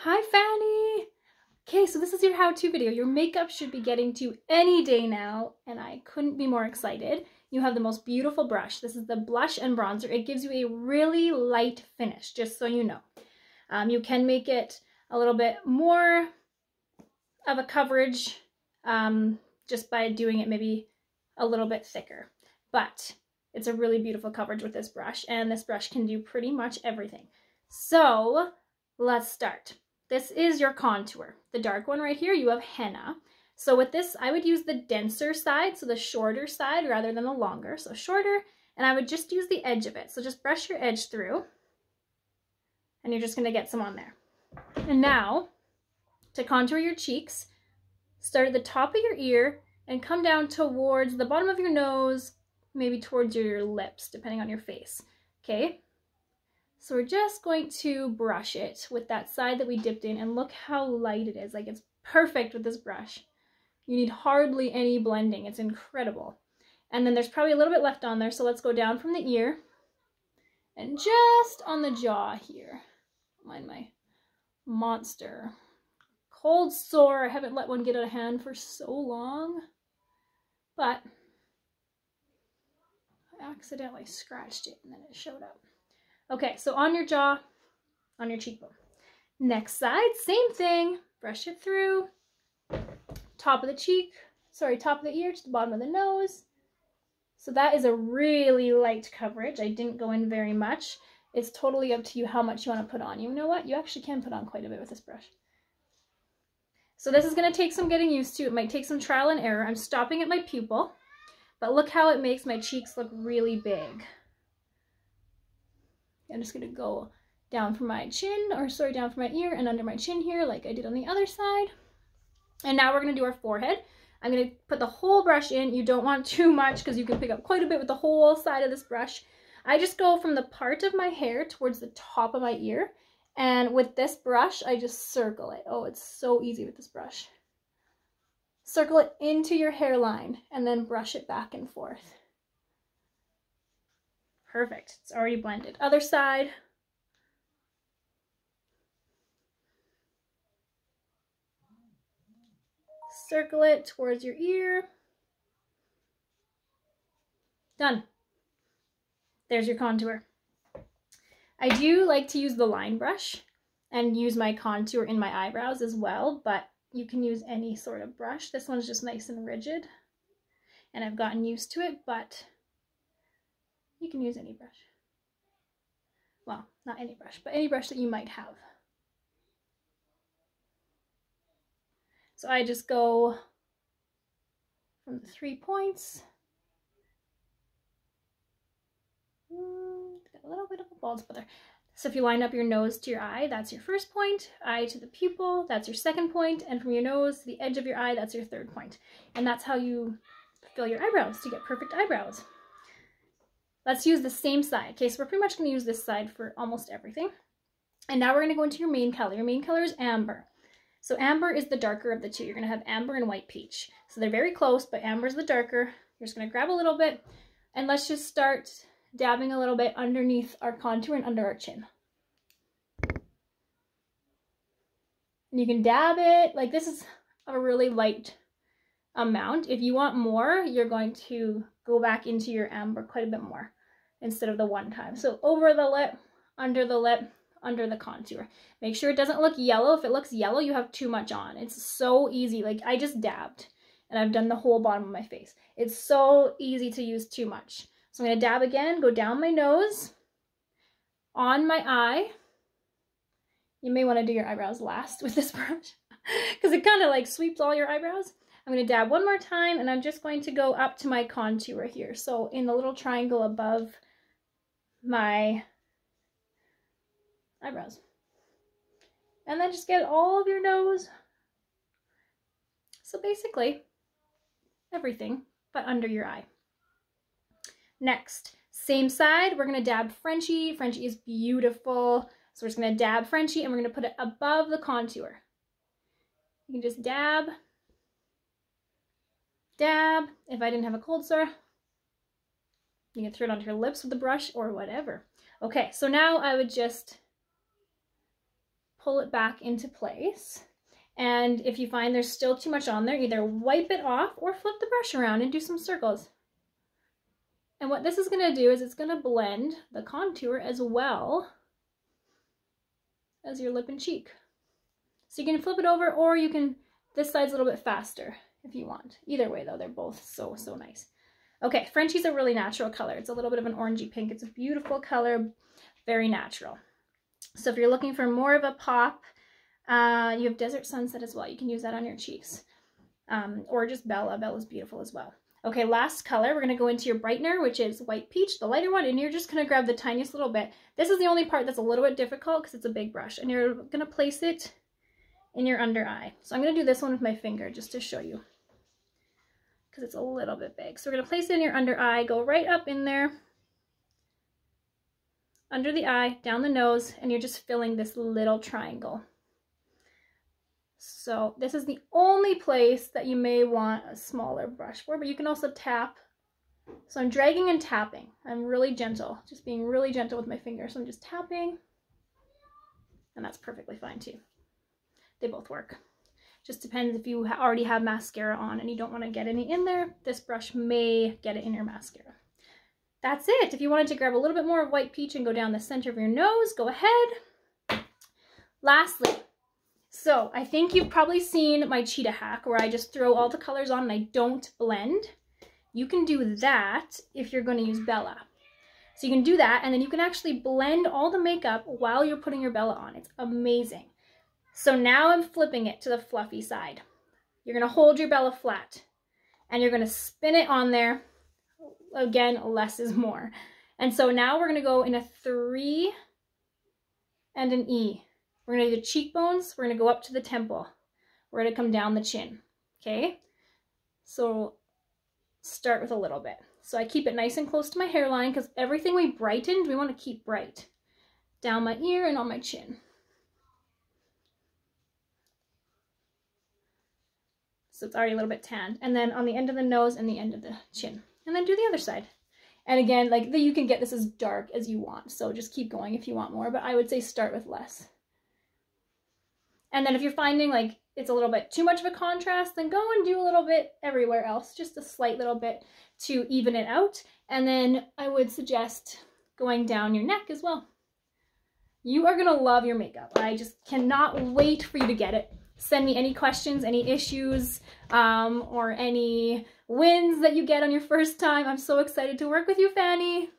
Hi, Fanny! Okay, so this is your how-to video. Your makeup should be getting to you any day now, and I couldn't be more excited. You have the most beautiful brush. This is the blush and bronzer. It gives you a really light finish, just so you know. You can make it a little bit more of a coverage just by doing it maybe a little bit thicker. But it's a really beautiful coverage with this brush, and this brush can do pretty much everything. So let's start. This is your contour. The dark one right here, you have henna. So with this, I would use the denser side, so the shorter side rather than the longer. So shorter, and I would just use the edge of it. So just brush your edge through, and you're just gonna get some on there. And now, to contour your cheeks, start at the top of your ear and come down towards the bottom of your nose, maybe towards your lips, depending on your face, okay? So we're just going to brush it with that side that we dipped in, and look how light it is. Like, it's perfect with this brush. You need hardly any blending. It's incredible. And then there's probably a little bit left on there, so let's go down from the ear and just on the jaw here. Mind my monster. Cold sore. I haven't let one get out of hand for so long, but I accidentally scratched it and then it showed up. Okay, so on your jaw, on your cheekbone. Next side, same thing. Brush it through. Top of the cheek, top of the ear to the bottom of the nose. So that is a really light coverage. I didn't go in very much. It's totally up to you how much you want to put on. You know what? You actually can put on quite a bit with this brush. So this is going to take some getting used to. It might take some trial and error. I'm stopping at my pupil, but look how it makes my cheeks look really big. I'm just going to go down from my chin, down from my ear and under my chin here like I did on the other side. And now we're going to do our forehead. I'm going to put the whole brush in. You don't want too much because you can pick up quite a bit with the whole side of this brush. I just go from the part of my hair towards the top of my ear. And with this brush, I just circle it. Oh, it's so easy with this brush. Circle it into your hairline and then brush it back and forth. Perfect. It's already blended. Other side. Circle it towards your ear. Done. There's your contour. I do like to use the line brush and use my contour in my eyebrows as well, but you can use any sort of brush. This one's just nice and rigid, and I've gotten used to it, but you can use any brush. Well, not any brush, but any brush that you might have. So I just go from the 3 points. Got a little bit of a bald spot there. So if you line up your nose to your eye, that's your first point. Eye to the pupil, that's your second point. And from your nose to the edge of your eye, that's your third point. And that's how you fill your eyebrows to get perfect eyebrows. Let's use the same side. Okay, so we're pretty much going to use this side for almost everything. And now we're going to go into your main color. Your main color is amber. So amber is the darker of the two. You're going to have amber and white peach. So they're very close, but amber is the darker. You're just going to grab a little bit, and let's just start dabbing a little bit underneath our contour and under our chin. And you can dab it, like this is a really light amount. If you want more, you're going to go back into your amber quite a bit more instead of the one time. So over the lip, under the contour. Make sure it doesn't look yellow. If it looks yellow, you have too much on. It's so easy. Like, I just dabbed and I've done the whole bottom of my face. It's so easy to use too much. So I'm going to dab again, go down my nose, on my eye. You may want to do your eyebrows last with this brush because it kind of like sweeps all your eyebrows. I'm going to dab one more time, and I'm just going to go up to my contour here. So in the little triangle above my eyebrows. And then just get all of your nose. So basically, everything but under your eye. Next, same side, we're going to dab Frenchie. Frenchie is beautiful. So we're just going to dab Frenchie, and we're going to put it above the contour. You can just dab. Dab. If I didn't have a cold sore, you can throw it onto your lips with the brush or whatever. Okay, so now I would just pull it back into place. And if you find there's still too much on there, either wipe it off or flip the brush around and do some circles. And what this is going to do is it's going to blend the contour as well as your lip and cheek. So you can flip it over, or you can, this side's a little bit faster if you want. Either way though, they're both so, so nice. Okay, Frenchie's a really natural color. It's a little bit of an orangey pink. It's a beautiful color, very natural. So if you're looking for more of a pop, you have Desert Sunset as well. You can use that on your cheeks. Or just Bella. Bella's beautiful as well. Okay, last color, we're going to go into your brightener, which is White Peach, the lighter one, and you're just going to grab the tiniest little bit. This is the only part that's a little bit difficult because it's a big brush, and you're going to place it in your under eye. So I'm going to do this one with my finger just to show you because it's a little bit big. So we're going to place it in your under eye, go right up in there, under the eye, down the nose, and you're just filling this little triangle. So this is the only place that you may want a smaller brush for, but you can also tap. So I'm dragging and tapping. I'm really gentle, just being really gentle with my finger. So I'm just tapping, and that's perfectly fine too. They both work. Just depends if you already have mascara on and you don't want to get any in there. This brush may get it in your mascara. That's it. If you wanted to grab a little bit more of White Peach and go down the center of your nose, go ahead. Lastly, so I think you've probably seen my cheetah hack where I just throw all the colors on and I don't blend. You can do that if you're going to use Bella. So you can do that, and then you can actually blend all the makeup while you're putting your Bella on. It's amazing. So now I'm flipping it to the fluffy side. You're going to hold your Bella flat and you're going to spin it on there. Again, less is more. And so now we're going to go in a 3 and an E. We're going to do the cheekbones. We're going to go up to the temple. We're going to come down the chin. Okay? So start with a little bit. So I keep it nice and close to my hairline because everything we brightened, we want to keep bright. Down my ear and on my chin. So it's already a little bit tanned. And then on the end of the nose and the end of the chin. And then do the other side. And again, like you can get this as dark as you want. So just keep going if you want more. But I would say start with less. And then if you're finding like it's a little bit too much of a contrast, then go and do a little bit everywhere else. Just a slight little bit to even it out. And then I would suggest going down your neck as well. You are going to love your makeup. I just cannot wait for you to get it. Send me any questions, any issues, or any wins that you get on your first time. I'm so excited to work with you, Fanny.